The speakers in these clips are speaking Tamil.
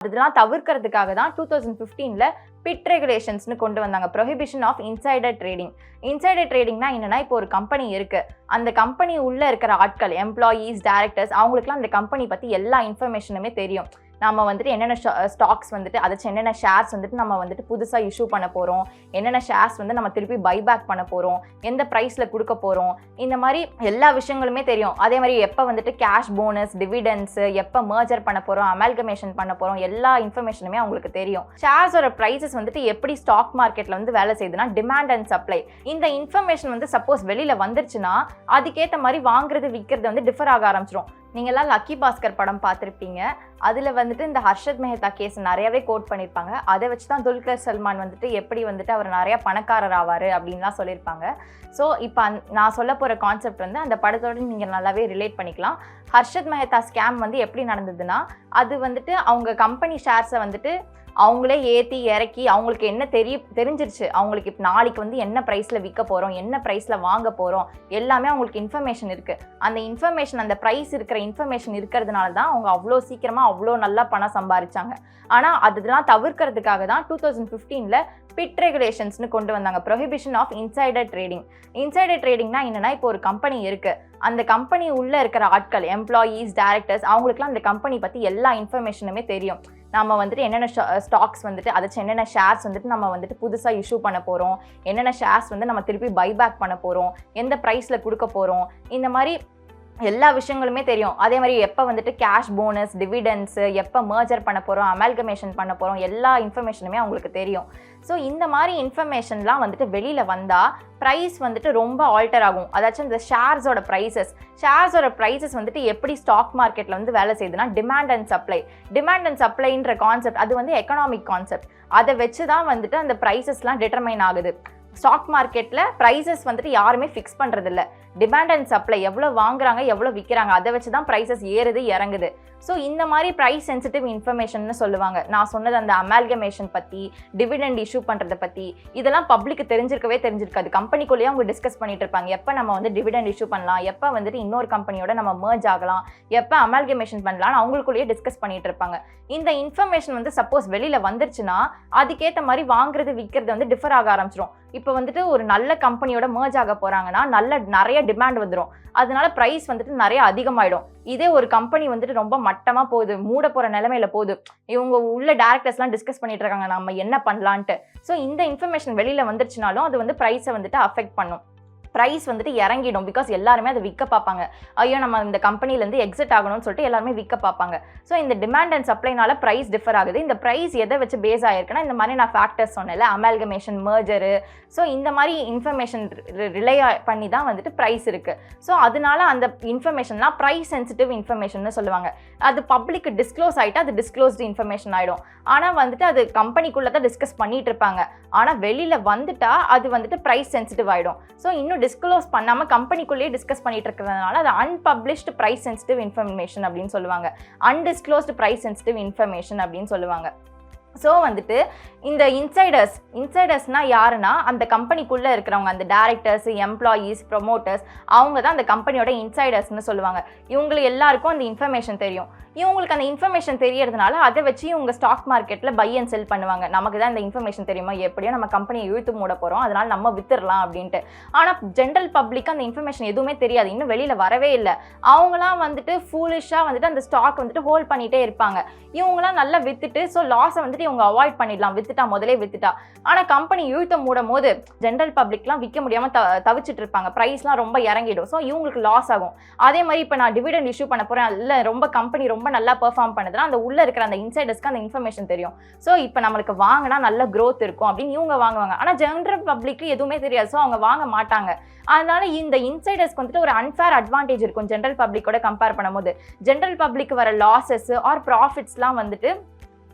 அதெல்லாம் தவிர்க்கிறதுக்காக தான் 2015ல பிட் ரெகுலேஷன்ஸ்னு கொண்டு வந்தாங்க. Prohibition of insider trading. Insider ட்ரேடிங்னா என்னன்னா, இப்போ ஒரு கம்பெனி இருக்கு, அந்த கம்பெனி உள்ள இருக்கிற ஆட்கள், எம்ப்ளாயீஸ், டைரக்டர்ஸ், அவங்களுக்குலாம் அந்த கம்பெனி பத்தி எல்லா இன்ஃபர்மேஷனுமே தெரியும். நம்ம வந்துட்டு என்னென்ன ஸ்டாக்ஸ் வந்துட்டு அதாச்சும் என்னென்ன ஷேர்ஸ் வந்துட்டு நம்ம வந்துட்டு புதுசாக இஷ்யூ பண்ண போகிறோம், என்னென்ன ஷேர்ஸ் வந்து நம்ம திருப்பி பைபேக் பண்ண போகிறோம், எந்த ப்ரைஸில் கொடுக்க போகிறோம், இந்த மாதிரி எல்லா விஷயங்களுமே தெரியும். அதே மாதிரி எப்போ வந்துட்டு கேஷ் போனஸ், டிவிடெண்ட்ஸு, எப்போ மர்ஜர் பண்ண போகிறோம், அமால்கமேஷன் பண்ண போகிறோம், எல்லா இன்ஃபர்மேஷனுமே அவங்களுக்கு தெரியும். ஷேர்ஸோட ப்ரைஸஸ் வந்துட்டு எப்படி ஸ்டாக் மார்க்கெட்டில் வந்து வேலை செய்யுதுன்னா டிமாண்ட் அண்ட் சப்ளை. இந்த இன்ஃபர்மேஷன் வந்து சப்போஸ் வெளியில் வந்துருச்சுன்னா அதுக்கேற்ற மாதிரி வாங்குறது விற்கிறது வந்து டிஃபர் ஆக ஆரம்பிச்சிடும். நீங்கள்லாம் லக்கி பாஸ்கர் படம் பார்த்துருப்பீங்க. அதில் வந்துட்டு இந்த ஹர்ஷத் மெஹ்தா கேஸ் நிறையவே கோட் பண்ணியிருப்பாங்க. அதை வச்சு தான் துல்கர் சல்மான் வந்துட்டு எப்படி வந்துட்டு அவர் நிறையா பணக்காரர் ஆவார் அப்படின்லாம் சொல்லியிருப்பாங்க. ஸோ இப்போ நான் சொல்ல போகிற கான்செப்ட் வந்து அந்த படத்தோடு நீங்கள் நல்லாவே ரிலேட் பண்ணிக்கலாம். ஹர்ஷத் மெஹ்தா ஸ்கேம் வந்து எப்படி நடந்ததுன்னா, அது வந்துட்டு அவங்க கம்பெனி ஷேர்ஸை வந்துட்டு அவங்களே ஏற்றி இறக்கி அவங்களுக்கு என்ன தெரிஞ்சிருச்சு, அவங்களுக்கு இப்போ நாளைக்கு வந்து என்ன ப்ரைஸில் விற்க போகிறோம், என்ன ப்ரைஸில் வாங்க போகிறோம், எல்லாமே அவங்களுக்கு இன்ஃபர்மேஷன் இருக்குது. அந்த இன்ஃபர்மேஷன், அந்த ப்ரைஸ் இருக்கிற இன்ஃபர்மேஷன் இருக்கிறதுனால தான் அவங்க அவ்வளோ சீக்கிரமாக அவ்வளோ நல்லா பணம் சம்பாதிச்சாங்க. ஆனால் அதெல்லாம் தவிர்க்கிறதுக்காக தான் 2015ல பிட் ரெகுலேஷன்ஸ்னு கொண்டு வந்தாங்க. Prohibition of insider trading. Insider ட்ரேடிங்னா என்னன்னா, இப்போ ஒரு கம்பெனி இருக்குது, அந்த கம்பெனி உள்ளே இருக்கிற ஆட்கள், எம்ப்ளாயீஸ், டைரக்டர்ஸ், அவங்களுக்குலாம் அந்த கம்பெனி பற்றி எல்லா இன்ஃபர்மேஷனுமே தெரியும். நம்ம வந்துட்டு என்னென்ன ஸ்டாக்ஸ் வந்துட்டு அதாச்சும் என்னென்ன ஷேர்ஸ் வந்துட்டு நம்ம வந்துட்டு புதுசாக இஷ்யூ பண்ண போகிறோம், என்னென்ன ஷேர்ஸ் வந்து நம்ம திருப்பி பைபேக் பண்ண போகிறோம், எந்த ப்ரைஸில் கொடுக்க போகிறோம், இந்த மாதிரி எல்லா விஷயங்களுமே தெரியும். அதே மாதிரி எப்போ வந்துட்டு கேஷ் போனஸ், டிவிடெண்ட்ஸு, எப்போ மர்ஜர் பண்ண போகிறோம், அமால்கமேஷன் பண்ண போகிறோம், எல்லா இன்ஃபர்மேஷனுமே அவங்களுக்கு தெரியும். ஸோ இந்த மாதிரி இன்ஃபர்மேஷன்லாம் வந்துட்டு வெளியில் வந்தால் ப்ரைஸ் வந்துட்டு ரொம்ப ஆல்டர் ஆகும். அதாச்சும் இந்த ஷேர்ஸோட ப்ரைஸஸ் வந்துட்டு எப்படி ஸ்டாக் மார்க்கெட்டில் வந்து வேலை செய்யுதுன்னா demand and supply. Demand and சப்ளைன்ற கான்செப்ட் அது வந்து எக்கனாமிக் கான்செப்ட். அதை வச்சு தான் வந்துட்டு அந்த ப்ரைஸஸ்லாம் டிட்டர்மைன் ஆகுது. ஸ்டாக் மார்க்கெட்டில் ப்ரைஸஸ் வந்துட்டு யாருமே ஃபிக்ஸ் பண்ணுறதில்ல. டிமாண்ட் அண்ட் சப்ளை எவ்வளோ வாங்குறாங்க, எவ்வளோ விற்கிறாங்க, அதை வச்சு தான் ப்ரைஸஸ் ஏறுது இறங்குது. ஸோ இந்த மாதிரி ப்ரைஸ் சென்சிட்டிவ் இன்ஃபர்மேஷன்னு சொல்லுவாங்க. நான் சொன்னது அந்த அமால்கமேஷன் பற்றி, டிவிடெண்ட் இஷ்யூ பண்ணுறதை பற்றி, இதெல்லாம் பப்ளிக்கு தெரிஞ்சிருக்காது. கம்பெனிக்குள்ளேயே அவங்க டிஸ்கஸ் பண்ணிட்டு இருப்பாங்க. எப்போ நம்ம வந்து டிவிடெண்ட் இஷ்யூ பண்ணலாம், எப்போ வந்துட்டு இன்னொரு கம்பெனியோட நம்ம மர்ஜ் ஆகலாம், எப்போ அமால்கமேஷன் பண்ணலாம்னு அவங்களுக்குள்ளேயே டிஸ்கஸ் பண்ணிட்டு இருப்பாங்க. இந்த இன்ஃபர்மேஷன் வந்து சப்போஸ் வெளியில் வந்துருச்சுன்னா அதுக்கேற்ற மாதிரி வாங்குறது விற்கிறது வந்து டிஃபர் ஆக ஆரம்பிச்சிடும். இப்போ வந்துட்டு ஒரு நல்ல கம்பெனியோட மர்ஜ் ஆக போகிறாங்கன்னா நிறைய டிமாண்ட் வந்துடும். அதனால ப்ரைஸ் வந்துட்டு நிறைய அதிகமாயிடும். இதே ஒரு கம்பெனி வந்துட்டு ரொம்ப மட்டமாக போகுது, மூட போகிற நிலைமையில போகுது, இவங்க உள்ள டேரக்டர்ஸ்லாம் டிஸ்கஸ் பண்ணிட்டு இருக்காங்க நம்ம என்ன பண்ணலான்ட்டு. ஸோ இந்த இன்ஃபர்மேஷன் வெளியில் வந்துருச்சுனாலும் அது வந்து ப்ரைஸை வந்துட்டு அஃபெக்ட் பண்ணும். ப்ரைஸ் வந்துட்டு இறங்கிடும். பிகாஸ் எல்லாருமே அதை விற்க பார்ப்பாங்க. ஐயோ நம்ம இந்த கம்பெனிலேருந்து எக்ஸிட் ஆகணும்னு சொல்லிட்டு எல்லாருமே விற்க பார்ப்பாங்க. ஸோ இந்த டிமாண்ட் அண்ட் சப்ளைனால ப்ரைஸ் டிஃபர் ஆகுது. இந்த ப்ரைஸ் எதை வச்சு பேஸ் ஆகிருக்குன்னா, இந்த மாதிரி நான் ஃபேக்டர்ஸ் சொன்னேன்ல, அமால்கமேஷன், மர்ஜரு, ஸோ இந்த மாதிரி இன்ஃபர்மேஷன் ரிலே பண்ணி தான் வந்துட்டு ப்ரைஸ் இருக்குது. ஸோ அதனால அந்த இன்ஃபர்மேஷன்லாம் ப்ரைஸ் சென்சிட்டிவ் இன்ஃபர்மேஷன் சொல்லுவாங்க. அது பப்ளிக் டிஸ்க்ளோஸ் ஆகிட்டு அது டிஸ்க்ளோஸ்டு இன்ஃபர்மேஷன் ஆகிடும். ஆனால் வந்துட்டு அது கம்பெனிக்குள்ளே தான் டிஸ்கஸ் பண்ணிட்டு இருப்பாங்க. ஆனால் வெளியில் வந்துட்டா அது வந்துட்டு ப்ரைஸ் சென்சிட்டிவ் ஆகிடும். ஸோ இன்னும் டிஸ்க்ளோஸ் பண்ணாமல் கம்பெனிக்குள்ளேயே டிஸ்கஸ் பண்ணிட்டு இருக்கிறதுனால அது அன்பப்ளிஷ்டு ப்ரைஸ் சென்சிட்டிவ் இன்ஃபர்மேஷன் அப்படின்னு சொல்லுவாங்க. அன்டிஸ்க்ளோஸ்டு ப்ரைஸ் சென்சிட்டிவ் இன்ஃபர்மேஷன் அப்படின்னு சொல்லுவாங்க. ஸோ வந்துட்டு இந்த இன்சைடர்ஸ்னால் யாருன்னா, அந்த கம்பெனிக்குள்ளே இருக்கிறவங்க, அந்த டேரக்டர்ஸ், எம்ப்ளாயீஸ், ப்ரொமோட்டர்ஸ், அவங்க தான் அந்த கம்பெனியோட இன்சைடர்ஸ்னு சொல்லுவாங்க. இவங்களுக்கு எல்லாருக்கும் அந்த இன்ஃபர்மேஷன் தெரியும். இவங்களுக்கு அந்த இன்ஃபர்மேஷன் தெரியறதுனால அதை வச்சு இவங்க ஸ்டாக் மார்க்கெட்டில் பை அண்ட் செல் பண்ணுவாங்க. நமக்கு தான் இந்த இன்ஃபர்மேஷன் தெரியுமா, எப்படியோ நம்ம கம்பெனியை இழுத்து மூட போகிறோம், அதனால நம்ம வித்துடலாம் அப்படின்ட்டு. ஆனால் ஜென்ரல் பப்ளிக் அந்த இன்ஃபர்மேஷன் எதுவுமே தெரியாது, இன்னும் வெளியில் வரவே இல்லை. அவங்களாம் வந்துட்டு ஃபூலிஷாக வந்துட்டு அந்த ஸ்டாக் வந்துட்டு ஹோல்ட் பண்ணிகிட்டே இருப்பாங்க. இவங்களாம் நல்லா வித்துட்டு, ஸோ லாஸை வந்துட்டு இவங்க அவாய்ட் பண்ணிடலாம், முதலே வித்துட்டா. ஆனால் கம்பெனி இழுத்த மூடும் போது ஜென்ரல் பப்ளிக்லாம் விற்க முடியாமல் தவிச்சிட்டு இருப்பாங்க. ப்ரைஸ்லாம் ரொம்ப இறங்கிடும். ஸோ இவங்களுக்கு லாஸ் ஆகும். அதே மாதிரி இப்போ நான் டிவிடெண்ட் இஷ்யூ பண்ண போகிறேன், இல்லை ரொம்ப கம்பெனி ரொம்ப நல்லா பெர்ஃபார்ம் பண்ணுதுன்னா அந்த உள்ள இருக்கிற அந்த இன்சைடர்ஸ்க்கு அந்த இன்ஃபர்மேஷன் தெரியும். ஸோ இப்போ நம்மளுக்கு வாங்கினா நல்ல க்ரோத் இருக்கும் அப்படின்னு இவங்க வாங்குவாங்க. ஆனால் ஜென்ரல் பப்ளிக்கு எதுவுமே தெரியாது. ஸோ அவங்க வாங்க மாட்டாங்க. அதனால இந்த இன்சைடர்ஸ்க்கு வந்துட்டு ஒரு அன்ஃபேர் அட்வான்டேஜ் இருக்கும் ஜென்ரல் பப்ளிக்கோட கம்பேர் பண்ணும்போது. ஜென்ரல் பப்ளிக் வர லாஸஸ் ஆர் ப்ராஃபிட்ஸ்லாம் வந்துட்டு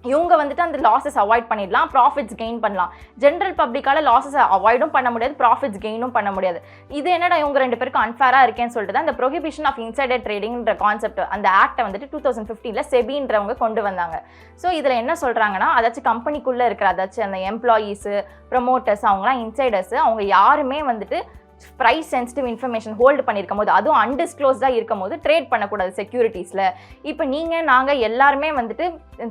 இவங்க வந்துட்டு அந்த லாஸஸ் அவாய்ட் பண்ணிடலாம், ப்ராஃபிட்ஸ் கெயின் பண்ணலாம். ஜென்ரல் பப்ளிக்கால லாஸஸ் அவாய்டும் பண்ண முடியாது, ப்ராஃபிட்ஸ் கெயினும் பண்ண முடியாது. இது என்னடா இவங்க ரெண்டு பேருக்கும் அன்ஃபேராக இருக்கேன்னு சொல்லிட்டு தான் இந்த ப்ரொஹிபிஷன் ஆஃப் இன்சைடர் ட்ரேடிங்ன்ற கான்செப்ட், அந்த ஆக்டை வந்துட்டு 2015ல செபின்றவங்க கொண்டு வந்தாங்க. ஸோ இதில் என்ன சொல்கிறாங்கன்னா, அதாச்சும் கம்பெனிக்குள்ளே இருக்கிற அதாச்சும் அந்த எம்ப்ளாயீஸு, ப்ரொமோட்டர்ஸ், அவங்களாம் இன்சைடர்ஸ், அவங்க யாருமே வந்துட்டு ப்ரைஸ் சென்சிட்டிவ் இன்ஃபர்மேஷன் ஹோல்டு பண்ணியிருக்கும் போது, அதுவும் அன்டிஸ்க்ளோஸ்டாக இருக்கும் போது ட்ரேட் பண்ணக்கூடாது செக்யூரிட்டிஸில். இப்போ நாங்கள் எல்லாருமே வந்துட்டு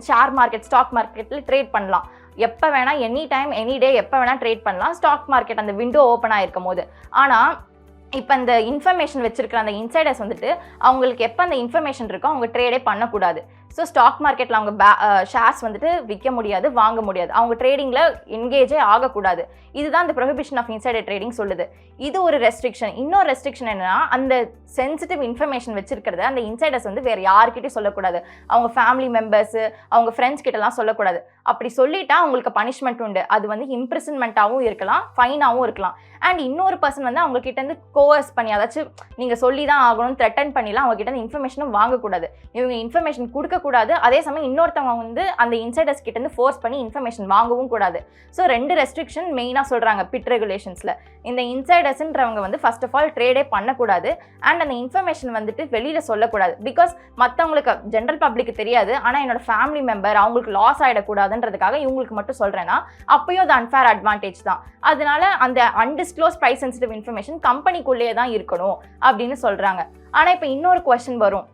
ஷேர் மார்க்கெட், ஸ்டாக் மார்க்கெட்டில் ட்ரேட் பண்ணலாம். எப்போ வேணால், எனி டைம் எனி டே எப்போ வேணால் ட்ரேட் பண்ணலாம் ஸ்டாக் மார்க்கெட் அந்த விண்டோ ஓப்பன் ஆகிருக்கும் போது. ஆனால் இப்போ அந்த இன்ஃபர்மேஷன் வச்சிருக்கிற அந்த இன்சைடர்ஸ் வந்துட்டு அவங்களுக்கு எப்போ அந்த இன்ஃபர்மேஷன் இருக்கோ அவங்க ட்ரேடே பண்ணக்கூடாது. ஸோ ஸ்டாக் மார்க்கெட்டில் அவங்க ஷேர்ஸ் வந்துட்டு விற்க முடியாது, வாங்க முடியாது, அவங்க ட்ரேடிங்கில் என்கேஜே ஆகக்கூடாது. இதுதான் இந்த ப்ரொஹிபிஷன் ஆஃப் இன்சைடர் ட்ரேடிங் சொல்லுது. இது ஒரு ரெஸ்ட்ரிக்ஷன். இன்னொரு ரெஸ்ட்ரிக்ஷன் என்னன்னா, அந்த சென்சிட்டிவ் இன்ஃபர்மேஷன் வச்சிருக்கிறத அந்த இன்சைடர்ஸ் வந்து வேறு யார்கிட்டையும் சொல்லக்கூடாது. அவங்க ஃபேமிலி மெம்பர்ஸு, அவங்க ஃப்ரெண்ட்ஸ் கிட்டலாம் சொல்லக்கூடாது. அப்படி சொல்லிட்டா அவங்களுக்கு பனிஷ்மெண்ட் உண்டு. அது வந்து இம்ப்ரிசன்மெண்ட்டாகவும் இருக்கலாம், ஃபைனாகவும் இருக்கலாம். அண்ட் இன்னொரு பர்சன் வந்து அவங்க கிட்டேருந்து கோவர்ஸ் பண்ணி, அதாச்சும் நீங்கள் சொல்லி தான் ஆகணும்னு த்ரெட்டன் பண்ணிலாம் அவங்க கிட்ட இன்ஃபர்மேஷனும் வாங்கக்கூடாது. இவங்க இன்ஃபர்மேஷன் கொடுக்கக்கூடாது, அதே சமயம் இன்னொருத்தவங்க வந்து அந்த இன்சைடர்ஸ் கிட்டேருந்து ஃபோர்ஸ் பண்ணி இன்ஃபர்மேஷன் வாங்கவும் கூடாது. ஸோ 2 ரெஸ்ட்ரிக்ஷன் மெயினாக சொல்கிறாங்க பிட் ரெகுலேஷன்ஸில். இந்த இன்சைடர்ஸ்ன்றவங்க வந்து ஃபர்ஸ்ட் ஆஃப் ஆல் ட்ரேடே பண்ணக்கூடாது. அண்ட் அந்த இன்ஃபர்மேஷன் வந்துட்டு வெளியில் சொல்லக்கூடாது. பிகாஸ் மற்றவங்களுக்கு ஜென்ரல் பப்ளிக்கு தெரியாது, ஆனால் என்னோட ஃபேமிலி மெம்பர் அவங்களுக்கு லாஸ் ஆகிடக்கூடாதுன்றதுக்காக இவங்களுக்கு மட்டும் சொல்கிறேன்னா அப்பயும் அது அன்ஃபேர் அட்வான்டேஜ் தான். அதனால அந்த அன்டிஸ்க்ளோஸ் ப்ரைஸ் சென்சிட்டிவ் இன்ஃபர்மேஷன் கம்பெனிக்குள்ளேயே தான் இருக்கணும் அப்படின்னு சொல்கிறாங்க. ஆனால் இப்போ இன்னொரு கொஸ்டின் வரும்.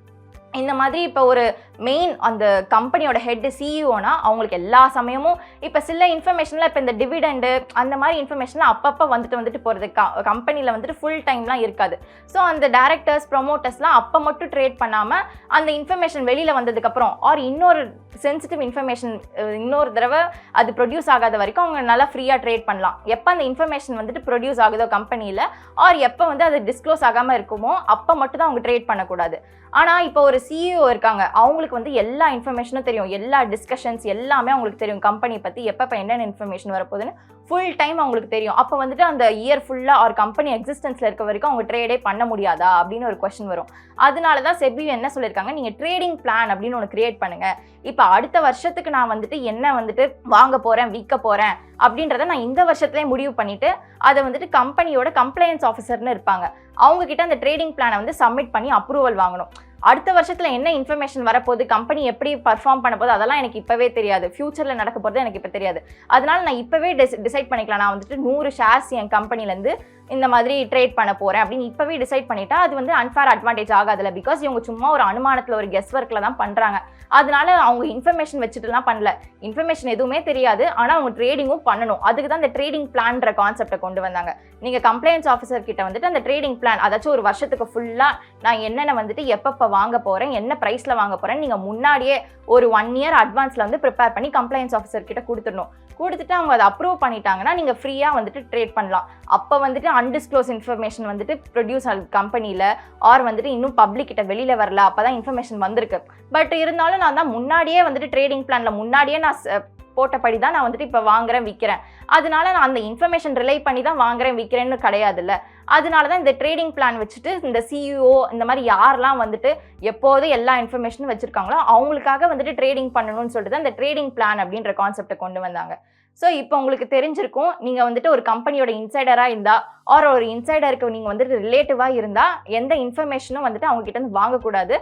இந்த மாதிரி இப்போ ஒரு மெயின் அந்த கம்பெனியோட ஹெட் சிஇஓனா அவங்களுக்கு எல்லா சமயமும் இப்போ சில இன்ஃபர்மேஷனில் இப்போ இந்த டிவிடெண்டு அந்த மாதிரி இன்ஃபர்மேஷன்லாம் அப்பப்போ வந்துட்டு போகிறது கம்பெனியில் வந்துட்டு ஃபுல் டைம்லாம் இருக்காது. ஸோ அந்த டைரக்டர்ஸ், ப்ரொமோட்டர்ஸ்லாம் அப்போ மட்டும் ட்ரேட் பண்ணாமல் அந்த இன்ஃபர்மேஷன் வெளியில் வந்ததுக்கப்புறம் ஆர் இன்னொரு சென்சிட்டிவ் இன்ஃபர்மேஷன் இன்னொரு தடவை அது ப்ரொடியூஸ் ஆகாத வரைக்கும் அவங்க நல்லா ஃப்ரீயாக ட்ரேட் பண்ணலாம். எப்போ அந்த இன்ஃபர்மேஷன் வந்துட்டு ப்ரொடியூஸ் ஆகுதோ கம்பெனியில் ஆர் எப்போ வந்து அது டிஸ்க்ளோஸ் ஆகாமல் இருக்குமோ அப்போ மட்டும் தான் அவங்க ட்ரேட் பண்ணக்கூடாது. ஆனால் இப்போ ஒரு சிஇஓ இருக்காங்க, அவங்களுக்கு வந்து எல்லா இன்ஃபர்மேஷனும் தெரியும், எல்லா டிஸ்கஷன்ஸ் எல்லாமே அவங்களுக்கு தெரியும், கம்பெனி பற்றி எப்போ என்னென்ன இன்ஃபர்மேஷன் வரப்போகுதுன்னு ஃபுல் டைம் அவங்களுக்கு தெரியும். அப்போ வந்துட்டு அந்த இயர் ஃபுல்லாக ஒரு கம்பெனி எக்ஸிஸ்டன்ஸில் இருக்க வரைக்கும் அவங்க ட்ரேடே பண்ண முடியாதா அப்படின்னு ஒரு கொஸ்டின் வரும். அதனால தான் செபி என்ன சொல்லியிருக்காங்க, நீங்கள் ட்ரேடிங் பிளான் அப்படின்னு ஒன்று கிரியேட் பண்ணுங்கள். இப்போ அடுத்த வருஷத்துக்கு நான் வந்துட்டு என்ன வந்துட்டு வாங்க போகிறேன், விற்க போகிறேன் அப்படின்றத நான் இந்த வருஷத்துலேயே முடிவு பண்ணிவிட்டு அதை வந்துட்டு கம்பெனியோட கம்ப்ளைன்ஸ் ஆஃபீஸர்னு இருப்பாங்க, அவங்கக்கிட்ட அந்த ட்ரேடிங் பிளானை வந்து சப்மிட் பண்ணி அப்ரூவல் வாங்கணும். அடுத்த வருஷத்தில் என்ன இன்ஃபர்மேஷன் வரப்போகுது, கம்பெனி எப்படி பர்ஃபார்ம் பண்ண போகுது, அதெல்லாம் எனக்கு இப்போவே தெரியாது. ஃபியூச்சரில் நடக்க போகிறது எனக்கு இப்போ தெரியாது. அதனால நான் இப்போவே டிசைட் பண்ணிக்கலாம், நான் வந்துட்டு 100 ஷேர்ஸ் என் கம்பெனிலேருந்து இந்த மாதிரி ட்ரேட் பண்ண போகிறேன் அப்படின்னு இப்போவே டிசைட் பண்ணிட்டா அது வந்து அன்ஃபேர் அட்வான்டேஜ் ஆகாதுல்ல. பிகாஸ் இவங்க சும்மா ஒரு அனுமானத்தில் ஒரு கெஸ் ஒர்க்கில் தான் பண்ணுறாங்க. அதனால அவங்க இன்ஃபர்மேஷன் வச்சுட்டுலாம் பண்ணல, இன்ஃபர்மேஷன் எதுவுமே தெரியாது, ஆனால் அவங்க ட்ரேடிங்கும் பண்ணணும். அதுக்கு தான் இந்த ட்ரேடிங் பிளான்ற கான்செப்டை கொண்டு வந்தாங்க. நீங்கள் கம்ப்ளைண்ட்ஸ் ஆஃபீஸர் கிட்ட வந்துட்டு அந்த ட்ரேடிங் பிளான், அதாச்சும் ஒரு வருஷத்துக்கு ஃபுல்லாக நான் என்னென்ன வந்துட்டு எப்பப்போ வாங்க போகிறேன், என்ன ப்ரைஸில் வாங்க போகிறேன், நீங்கள் முன்னாடியே ஒரு 1 இயர் அட்வான்ஸில் வந்து ப்ரிப்பேர் பண்ணி கம்ப்ளைண்ட்ஸ் ஆஃபீஸர் கிட்ட கொடுத்துடணும். கொடுத்துட்டு அவங்க அதை அப்ரூவ் பண்ணிட்டாங்கன்னா நீங்கள் ஃப்ரீயாக வந்துட்டு ட்ரேட் பண்ணலாம். அப்போ வந்துட்டு அன்டிஸ்க்ளோஸ் இன்ஃபர்மேஷன் வந்துட்டு ப்ரொடியூஸ் ஆகுது கம்பெனியில் ஆர் வந்துட்டு இன்னும் பப்ளிக் கிட்ட வெளியில் வரல, அப்போ தான் இன்ஃபர்மேஷன் வந்திருக்கு. பட் இருந்தாலும் நான் தான் முன்னாடியே வந்துட்டு ட்ரேடிங் பிளானில் முன்னாடியே நான் போட்டபடி தான் நான் வந்துட்டு இப்போ வாங்குறேன் விற்கிறேன். அதனால நான் அந்த இன்ஃபர்மேஷன் ரிலை பண்ணி தான் வாங்குறேன் விற்கிறேன்னு கிடையாதுல்ல. அதனால தான் இந்த ட்ரேடிங் பிளான் வச்சுட்டு இந்த சிஇஓ இந்த மாதிரி யாரெல்லாம் வந்துட்டு எப்போதும் எல்லா இன்ஃபர்மேஷனும் வச்சுருக்காங்களோ அவங்களுக்காக வந்துட்டு ட்ரேடிங் பண்ணணும்னு சொல்லிட்டு தான் இந்த ட்ரேடிங் பிளான் அப்படின்ற கான்செப்டை கொண்டு வந்தாங்க. ஸோ இப்போ உங்களுக்கு தெரிஞ்சிருக்கும், நீங்கள் வந்துட்டு ஒரு கம்பெனியோட இன்சைடராக இருந்தால் ஆர் ஒரு இன்சைடருக்கு நீங்கள் வந்துட்டு ரிலேட்டிவாக இருந்தால் எந்த இன்ஃபர்மேஷனும் வந்துட்டு அவங்க கிட்ட இருந்து வாங்கக்கூடாது.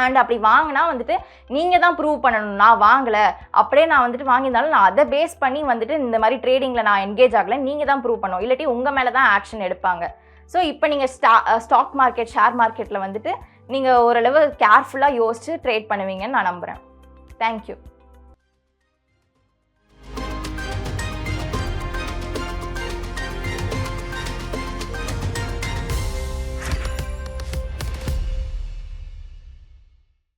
அண்ட் அப்படி வாங்கினா வந்துட்டு நீங்கள் தான் ப்ரூவ் பண்ணணும், நான் வாங்கலை, அப்படியே நான் வந்துட்டு வாங்கியிருந்தாலும் நான் அதை பேஸ் பண்ணி வந்துட்டு இந்த மாதிரி ட்ரேடிங்கில் நான் என்கேஜ் ஆகலை, நீங்கள் தான் ப்ரூவ் பண்ணணும், இல்லாட்டி உங்கள் மேலே தான் ஆக்ஷன் எடுப்பாங்க. ஸோ இப்போ நீங்கள் ஸ்டாக் மார்க்கெட், ஷேர் மார்க்கெட்டில் வந்துட்டு நீங்கள் ஓரளவு கேர்ஃபுல்லாக யோசிச்சு ட்ரேட் பண்ணுவீங்கன்னு நான் நம்புகிறேன். தேங்க்யூ.